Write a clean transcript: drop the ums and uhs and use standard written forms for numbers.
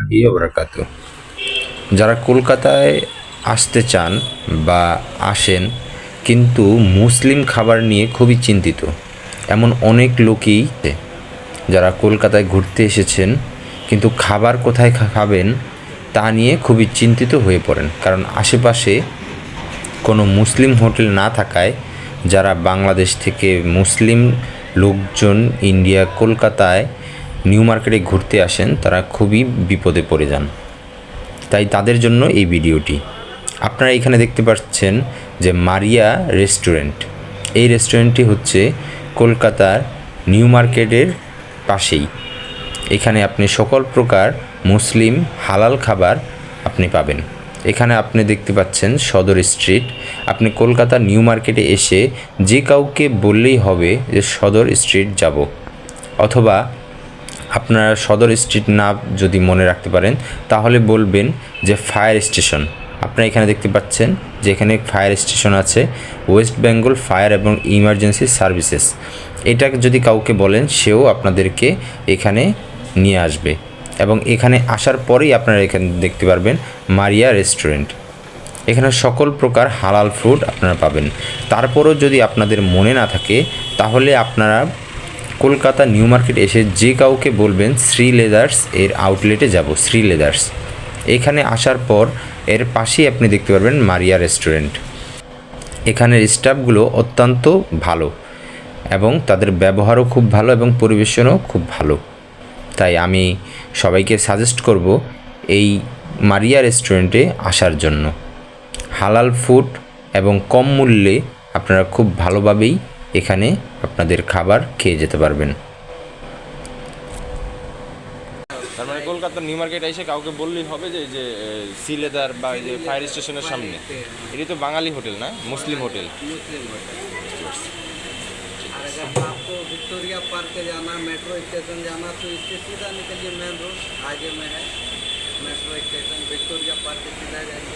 রহমতুল্লাহি ওয়া বারাকাতুহু। যারা কলকাতায় আসতে চান বা আসেন কিন্তু মুসলিম খাবার নিয়ে খুবই চিন্তিত, এমন অনেক লোকই যারা কলকাতায় ঘুরতে এসেছেন কিন্তু খাবার কোথায় খাবেন তা নিয়ে খুবই চিন্তিত হয়ে পড়েন। কারণ আশেপাশে কোনো মুসলিম হোটেল না থাকায় যারা বাংলাদেশ থেকে মুসলিম লোকজন ইন্ডিয়া কলকাতায় নিউ মার্কেটে ঘুরতে আসেন তারা খুবই বিপদে পড়ে যান। তাই তাদের জন্য এই ভিডিওটি। আপনারা এখানে দেখতে পাচ্ছেন যে মারিয়া রেস্টুরেন্ট। এই রেস্টুরেন্টটি হচ্ছে কলকাতার নিউ মার্কেটের পাশেই। এখানে আপনি সকল প্রকার মুসলিম হালাল খাবার আপনি পাবেন। এখানে আপনি দেখতে পাচ্ছেন সদর স্ট্রিট। আপনি কলকাতা নিউ মার্কেটে এসে যে কাউকে বললেই হবে যে সদর স্ট্রিট যাব, অথবা আপনারা সদর স্ট্রিট না যদি মনে রাখতে পারেন তাহলে বলবেন যে ফায়ার স্টেশন। আপনারা এখানে দেখতে পাচ্ছেন যে এখানে ফায়ার স্টেশন আছে, ওয়েস্ট বেঙ্গল ফায়ার এবং ইমার্জেন্সি সার্ভিসেস। এটা যদি কাউকে বলেন সেও আপনাদেরকে এখানে নিয়ে আসবে, এবং এখানে আসার পরেই আপনারা এখানে দেখতে পারবেন মারিয়া রেস্টুরেন্ট। এখানে সকল প্রকার হালাল ফুড আপনারা পাবেন। তারপরও যদি আপনাদের মনে না থাকে তাহলে আপনারা কলকাতা নিউ মার্কেট এসে যে কাউকে বলবেন শ্রী লেদার্স এর আউটলেটে যাব, শ্রী লেদার্স। এখানে আসার পর এর পাশেই আপনি দেখতে পারবেন মারিয়া রেস্টুরেন্ট। এখানের স্টাফগুলো অত্যন্ত ভালো এবং তাদের ব্যবহারও খুব ভালো এবং পরিবেশনও খুব ভালো। তাই আমি সবাইকে সাজেস্ট করব এই মারিয়া রেস্টুরেন্টে আসার জন্য। হালাল ফুড এবং কম মূল্যে আপনারা খুব ভালোভাবেই এখানে আপনাদের খাবার খেয়ে যেতে পারবেন। তার মানে কলকাতা নিউ মার্কেট এসে কাউকে বললেই হবে যে যে সি লেদার বা যে ফায়ার স্টেশনের সামনে। এটি তো বাঙালি হোটেল না, মুসলিম হোটেল। आपको विक्टोरिया पार्क जाना, मेट्रो स्टेशन जाना तो इससे सीधा निकलिए, मेन रोड आगे में है मेट्रो स्टेशन, विक्टोरिया पार्क सीधा जाइए।